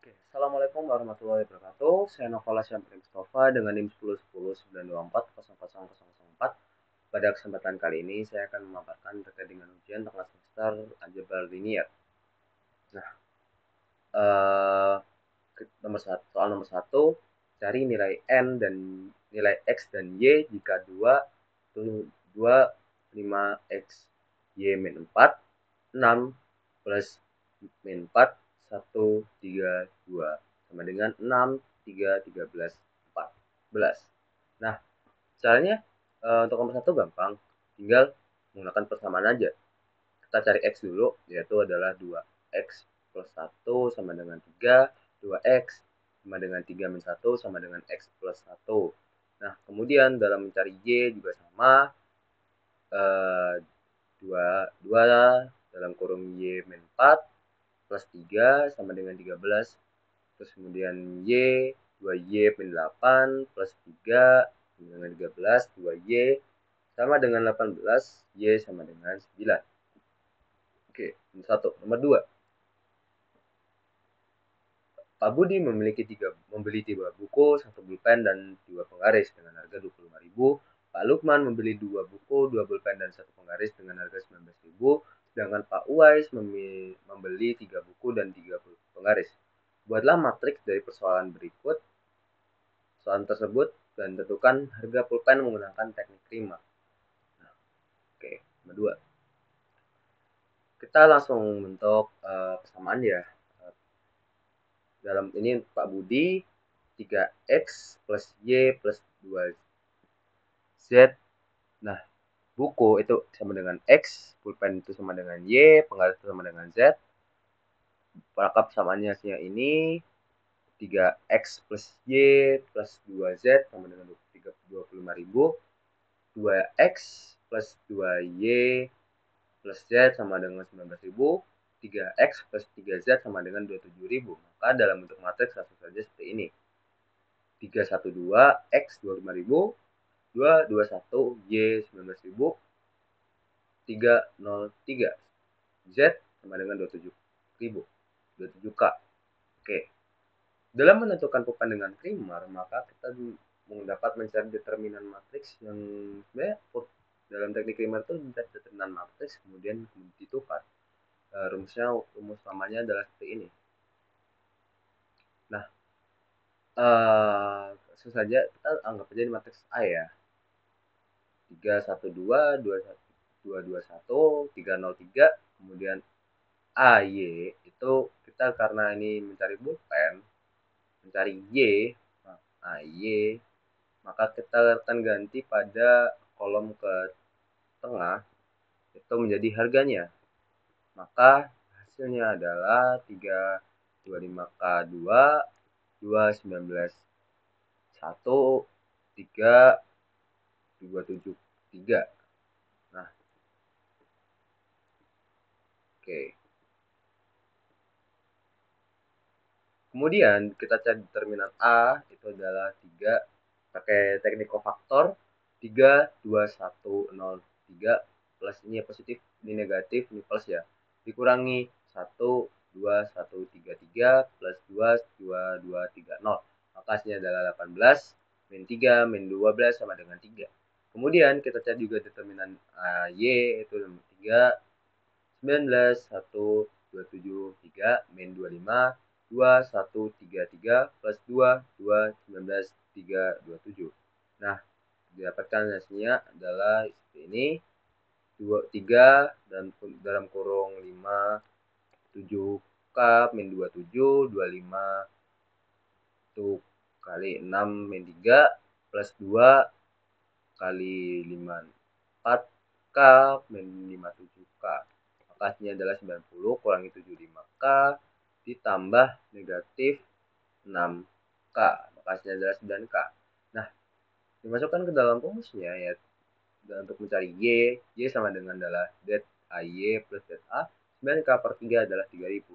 Assalamualaikum warahmatullahi wabarakatuh. Saya Novala Syamri Mustafa dengan NIM 101092400004. Pada kesempatan kali ini saya akan memaparkan terkait dengan ujian tengah semester aljabar linear. Nah, eh, soal nomor 1, cari nilai n dan nilai x dan y jika 5 x y min 4, 6 plus min 4, 1, 3, 2 sama dengan 6, 3, 13, 14. Nah, caranya untuk nomor 1 gampang, tinggal menggunakan persamaan aja. Kita cari x dulu, yaitu adalah 2x plus 1 sama dengan 3, 2x sama dengan 3 min 1 sama dengan x plus 1. Nah, kemudian dalam mencari y juga sama, 2 dalam kurung y min 4 plus 3 sama dengan 13. Terus kemudian y, 2y min 8 plus 3 sama dengan 13, 2y sama dengan 18, y sama dengan 9. Oke, nomor 1. Nomor 2. Pak Budi membeli 3 buku, 1 pulpen, dan 2 penggaris dengan harga 25.000. Pak Lukman membeli 2 buku, 2 pulpen, dan 1 penggaris dengan harga 19.000. Sedangkan Pak Uwais membeli 3 buku dan 3 penggaris. Buatlah matriks dari persoalan berikut soal tersebut dan tentukan harga pulpen menggunakan teknik RIMA. Nah, oke, nomor 2. Kita langsung bentuk persamaan ya. Dalam ini Pak Budi 3x plus y plus 2z. Nah, buku itu sama dengan x, pulpen itu sama dengan y, penggaris itu sama dengan z. Maka persamaannya ini 3x plus y plus 2z sama dengan 25.000. 2x plus 2y plus z sama dengan 19.000. 3x plus 3z sama dengan 27.000. Maka dalam bentuk matriks langsung saja seperti ini. 312 x 25.000, 221 y 19.000, 303 z sama dengan 27.000, 27k. Oke. Dalam menentukan pulpen dengan primer, maka kita dapat mencari determinan matriks yang sebenarnya dalam teknik primer itu mencari determinan matriks kemudian ditukar. Rumus utamanya adalah seperti ini. Nah, langsung saja kita anggap aja ini matriks A ya. 312, 221, 303, kemudian AY itu kita karena ini mencari pulpen, mencari Y, AY, maka kita akan ganti pada kolom ke tengah itu menjadi harganya. Maka hasilnya adalah 325K2, 219 1, 3, 273. Nah, oke. Kemudian kita cari determinan A itu adalah 3 pakai teknik kofaktor 3, 2, 1, 0, 3 plus ini positif, ini negatif, ini plus ya. Dikurangi 1, 2, 1, 3, 3 plus 2, 2, 2, 3, 0. Maka hasilnya adalah 18, min 3, min 12 sama dengan 3. Kemudian kita cari juga determinan Y itu 3, 19, 1, 27, 3, min 25, 2, 1, 3, 3, plus 2, 2, 19, 3, 27. Nah, didapatkan hasilnya adalah seperti ini. 3 dan dalam kurung 5, 7K, min 27, 25, itu kali 6, min 3, plus 2, kali 5, 4K, min 57K. Maka hasilnya adalah 90 kurangi 75K ditambah negatif 6K. Maka hasilnya adalah 9K. Nah, dimasukkan ke dalam rumusnya ya. Dan untuk mencari Y sama dengan adalah ZAY plus ZA. 9K per 3 adalah 3.000.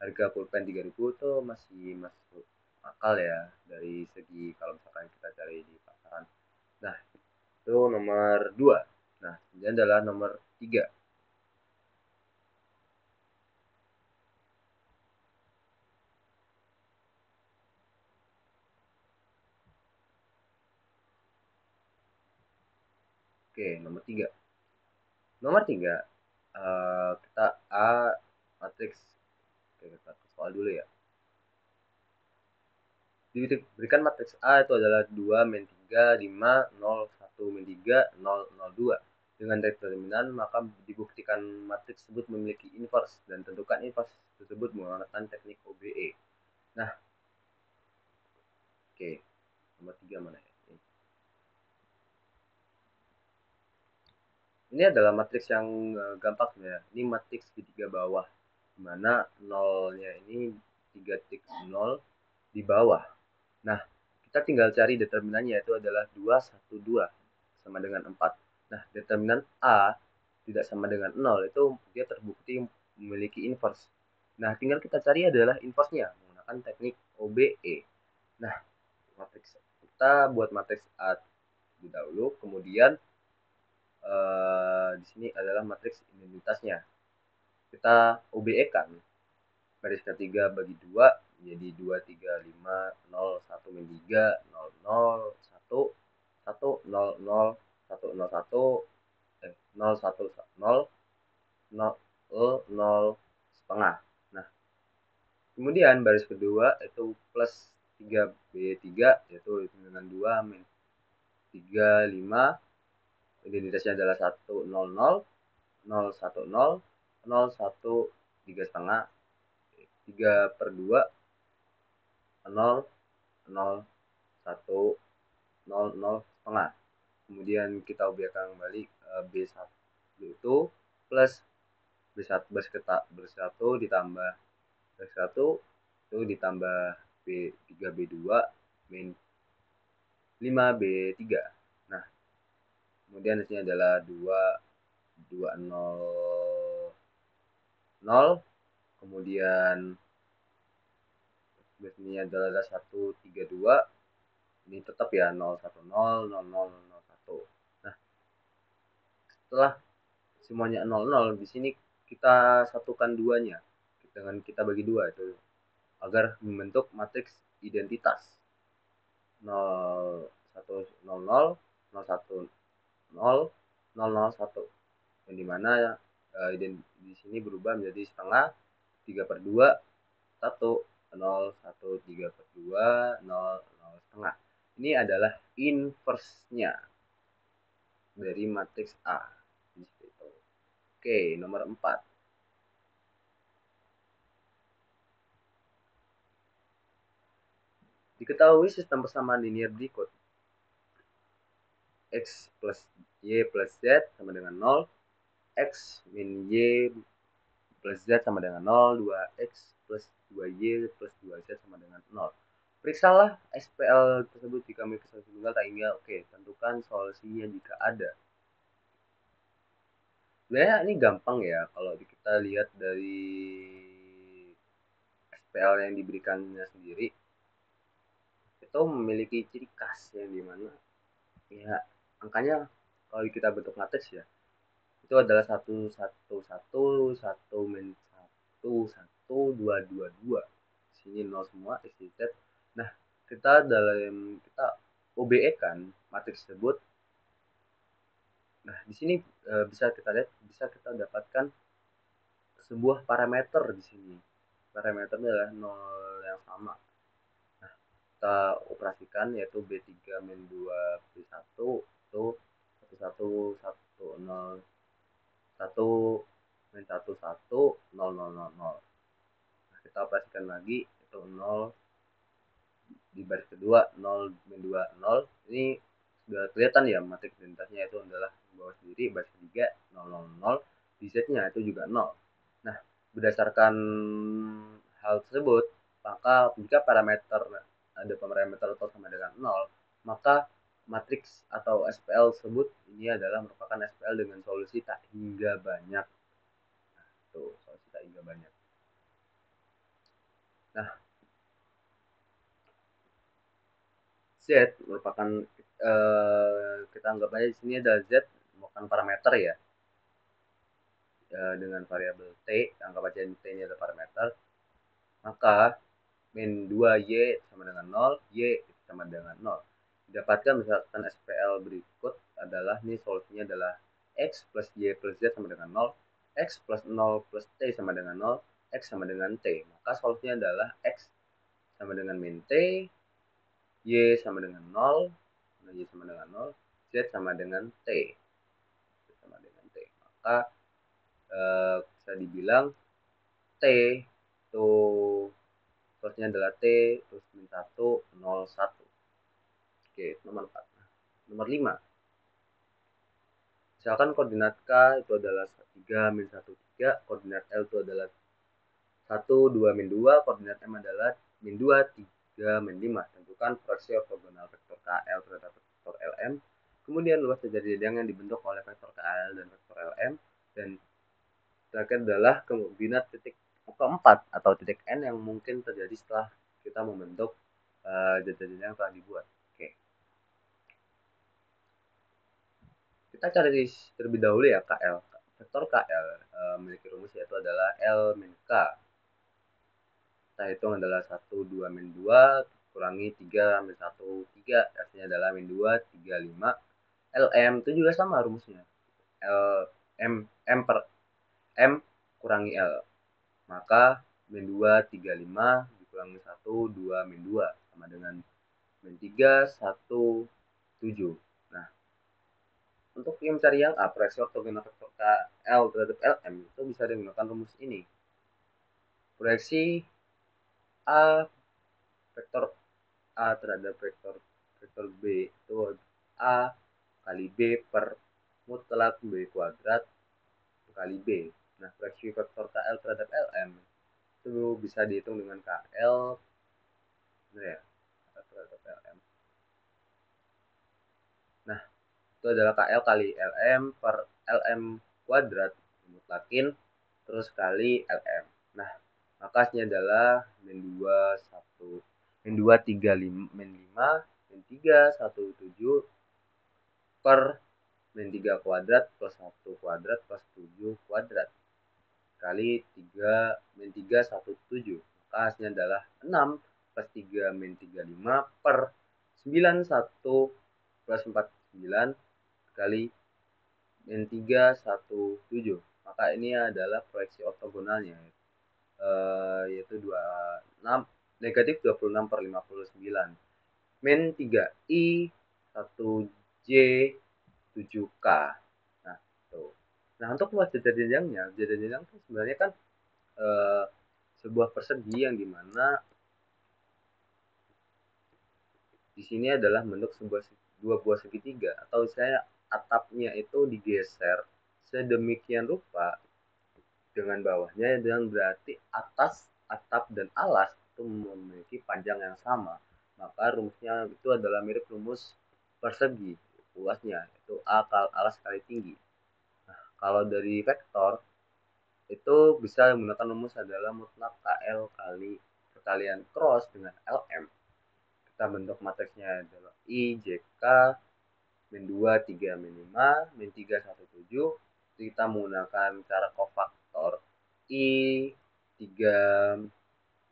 Harga pulpen 3.000 itu masih masuk akal ya dari segi kalau misalkan kita cari di pasaran. Nah, itu nomor 2. Nah, ini adalah nomor 3. Oke, nomor 3. Nomor 3, kita A matriks. Oke, kita ke soal dulu ya. Diberikan matriks A itu adalah 2 min 3, 5, 0, 1 min 3, 0, 0, 2. Dengan determinan, maka dibuktikan matriks tersebut memiliki inverse dan tentukan inverse tersebut menggunakan teknik OBE. Nah, oke. Nomor 3 mana ya? Ini adalah matriks yang gampang ya. Ini matriks segitiga bawah, dimana nolnya ini 3,0 di bawah. Nah, kita tinggal cari determinannya, yaitu adalah 2, 1, 2 sama dengan 4. Nah, determinan A tidak sama dengan 0, itu dia terbukti memiliki inverse. Nah, tinggal kita cari adalah inverse-nya menggunakan teknik OBE. Nah, matriks kita buat matriks A dahulu, kemudian di sini adalah matriks identitasnya. Kita OBE kan garis ketiga bagi 2 menjadi 2, 3, 5, 0, 1 min 3, 0, 0, 1, 1, 0, 0, 1, 0, 1, 0, 1, 0, 0, 0 setengah. Nah, kemudian baris kedua itu plus 3B3, yaitu dengan 2 min 3, 5, identitasnya adalah 1, 0, 0, 0, 1, 0, 0, 1, 3 setengah, 3 per 2, 0, 0, 1, 0, 0 setengah. Kemudian kita ubahkan kembali B1 itu plus B1 ditambah B1 itu ditambah B3 B2 min 5B3. Nah, kemudian di sini adalah 2, 2, 0, 0. Kemudian ini adalah 1, 3, 2. Ini tetap ya 0, 1, 0, 0, 0, 0, 1. Nah, setelah semuanya 0, 0, di sini kita satukan duanya dengan kita bagi 2 itu agar membentuk matriks identitas 0, 1, 0, 0, 0, 1, 0, 0, 0, 1, yang dimana di sini berubah menjadi setengah 3 per 2, 1, 0, 1, 3 per 2, 0, 0 setengah. Ini adalah inverse-nya dari matriks A. Oke, nomor 4. Diketahui sistem persamaan linear berikut. X plus Y plus Z sama dengan 0. X min Y plus Z sama dengan 0. 2X plus 2Y plus 2Z sama dengan 0. Periksalah SPL tersebut jika memiliki solusi tunggal tak hingga. Oke, tentukan solusinya jika ada. Sebenarnya ini gampang ya kalau kita lihat dari SPL yang diberikannya sendiri. Itu memiliki ciri khas yang dimana ya angkanya kalau kita bentuk matriks ya itu adalah 1, 1, 1, 1 min 1, 1, 2, 2, 2. Sini 0 semua, X, Y, Z. Nah, kita OBE kan matriks tersebut. Nah, di sini bisa kita lihat, bisa kita dapatkan sebuah parameter di sini. Parameternya adalah 0 yang sama. Nah, kita operasikan yaitu B3 min 2 B1 itu 1, 1, 1, 0, 1 min 1, 1, 0, 0, 0, 0. Nah, kita operasikan lagi itu 0 di baris kedua 0 min 2, 0. Ini sudah kelihatan ya matriks identitasnya itu adalah bawah sendiri, baris ketiga 0, 0, 0. Di Z-nya itu juga 0. Nah, berdasarkan hal tersebut, maka jika ada parameter atau sama dengan 0, maka matriks atau SPL tersebut ini adalah merupakan SPL dengan solusi tak hingga banyak. Nah, itu solusi tak hingga banyak. Nah, Z merupakan kita anggap aja di sini ada Z merupakan parameter ya, dengan variabel T, anggap aja T ini adalah parameter, maka min 2Y sama dengan 0, Y sama dengan 0. dapatkan misalkan SPL berikut adalah nih solusinya adalah X plus Y plus Z sama dengan 0, X plus 0 plus T sama dengan 0, X sama dengan T. Maka solusinya adalah X sama dengan min T, Y sama dengan 0, Y sama dengan 0, Z sama dengan T. Sama dengan T. Maka bisa dibilang T itu solusinya adalah T terus min 1, 0, 1. Oke, nomor 4. Nomor 5. Misalkan koordinat K itu adalah 3 min 1, 3. Koordinat L itu adalah 1, 2, min 2. Koordinat M adalah min 2, 3, min 5. Tentukan proyeksi ortogonal vektor KL terhadap vektor LM. Kemudian luas jajar jenjang yang dibentuk oleh vektor KL dan vektor LM. Dan terakhir adalah koordinat titik keempat atau titik N yang mungkin terjadi setelah kita membentuk jajar jenjang yang telah dibuat. Oke. Kita cari terlebih dahulu ya KL. Vektor KL memiliki rumus yaitu adalah L min K. Kita hitung adalah 1, 2, min 2, kurangi 3, min 1, 3. Hasilnya adalah min 2, 3, 5. LM itu juga sama rumusnya. L, M per M kurangi L. Maka min 2, 3, 5 dikurangi 1, 2, min 2. Sama dengan min 3, 1, 7. Nah, untuk yang mencari yang A, proyeksi ortogonal vektor KL terhadap LM itu bisa digunakan rumus ini. Proyeksi A vektor A terhadap vektor B itu A kali B per mutlak B kuadrat kali B. Nah, proyeksi vektor KL terhadap LM itu bisa dihitung dengan KL ya, terhadap LM. Nah, itu adalah KL kali LM per LM kuadrat mutlakin terus kali LM. Nah, maka hasilnya adalah min 2, 1, min 2, 3, 5, min 5, min 3, 1, 7 per min 3 kuadrat plus 1 kuadrat plus 7 kuadrat kali 3, min 3, 1, 7. Maka hasilnya adalah 6 plus 3, min 3, 5 per 9, 1 plus 4, 9 kali min 3, 1, 7. Maka ini adalah proyeksi ortogonalnya, yaitu 26, negatif 26 per 59. Min 3i, 1j, 7k. Nah, tuh. Nah, untuk luas jajar jenjangnya itu sebenarnya kan sebuah persegi yang dimana di sini adalah bentuk dua buah segitiga atau saya atapnya itu digeser sedemikian rupa dengan bawahnya dan berarti atas atap dan alas itu memiliki panjang yang sama. Maka rumusnya itu adalah mirip rumus persegi luasnya itu A alas kali tinggi. Nah, kalau dari vektor itu bisa menggunakan rumus adalah mutlak KL kali perkalian cross dengan LM. Kita bentuk matriksnya adalah I, JK, min 2, 3, min 5, min 3, 1, 7. Kita menggunakan cara kofaktor I, 3,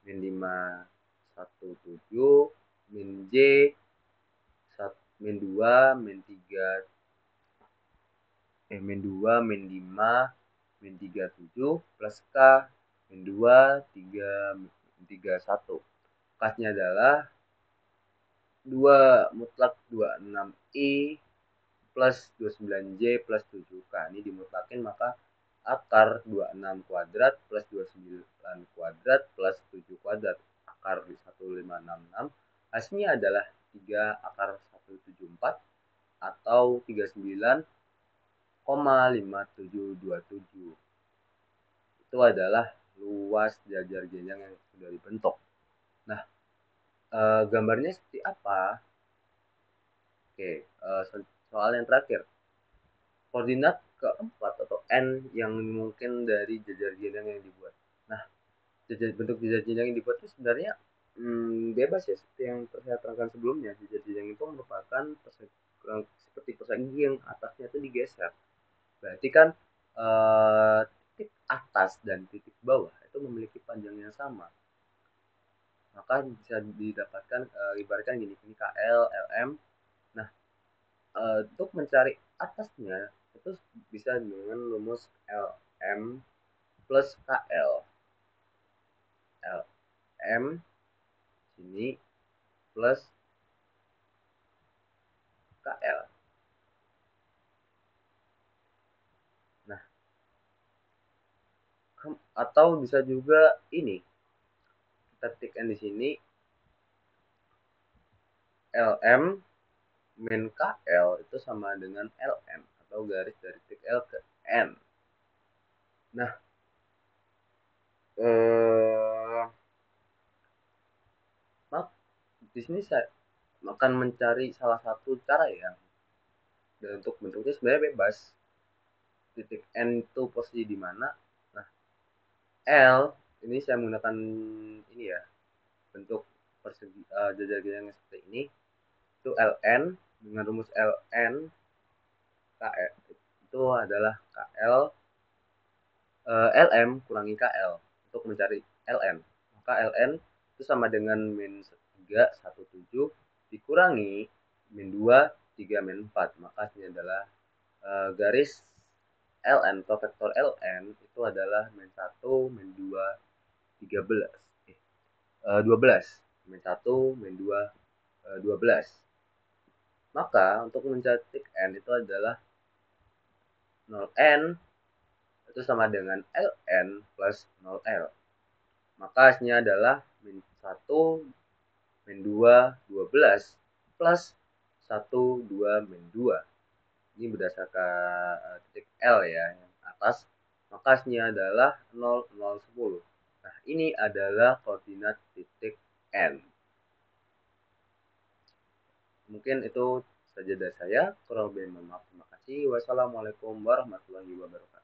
min 5, 1, 7, min J, min 2, min 3, min 2, min 5, min 3, 7, plus K, min 2, 3, min 3, 1. Kasnya adalah 2 mutlak 26I plus 29J plus 7K. Ini dimutlakin maka akar 26 kuadrat plus 29 kuadrat plus 7 kuadrat. Akar 1566. Hasilnya adalah 3 akar 174 atau 39,5727. Itu adalah luas jajar jenjang yang sudah dibentuk. Nah, gambarnya seperti apa? Oke, soal yang terakhir. Koordinat keempat atau N yang mungkin dari jajar jenjang yang dibuat. Nah, bentuk jajar jenjang yang dibuat itu sebenarnya bebas ya, seperti yang saya terangkan sebelumnya. Jajar jenjang itu merupakan seperti persegi yang atasnya itu digeser. Berarti kan titik atas dan titik bawah itu memiliki panjang yang sama. Maka bisa didapatkan ibaratkan gini, KL, LM Nah, untuk mencari atasnya itu bisa dengan rumus LM plus KL. LM sini plus KL. Nah, atau bisa juga ini kita ketikkan di sini LM min KL itu sama dengan LN atau garis dari titik L ke N. Nah, eh, di sini saya akan mencari salah satu cara ya. Dan untuk bentuknya sebenarnya bebas. Titik N itu posisi di mana? Nah, L ini saya menggunakan ini ya, bentuk persegi jajak yang seperti ini. Itu LN dengan rumus LN KL itu adalah KL LM kurangi KL untuk mencari LN. Maka LN itu sama dengan min 317 dikurangi min 2 3 min 4. Maka ini adalah garis LN atau vektor LN itu adalah min 1 min 2 13 12 min 1 min 2 12. Maka untuk mencari titik N itu adalah 0N itu sama dengan Ln plus 0L. Maka hasilnya adalah min 1, min 2, 12, plus 1, 2, min 2. Ini berdasarkan titik L ya, yang atas. Maka hasilnya adalah 0, 0, 10. Nah, ini adalah koordinat titik N. Mungkin itu saja dari saya. Kurang lebih mohon maaf. Terima kasih. Wassalamualaikum warahmatullahi wabarakatuh.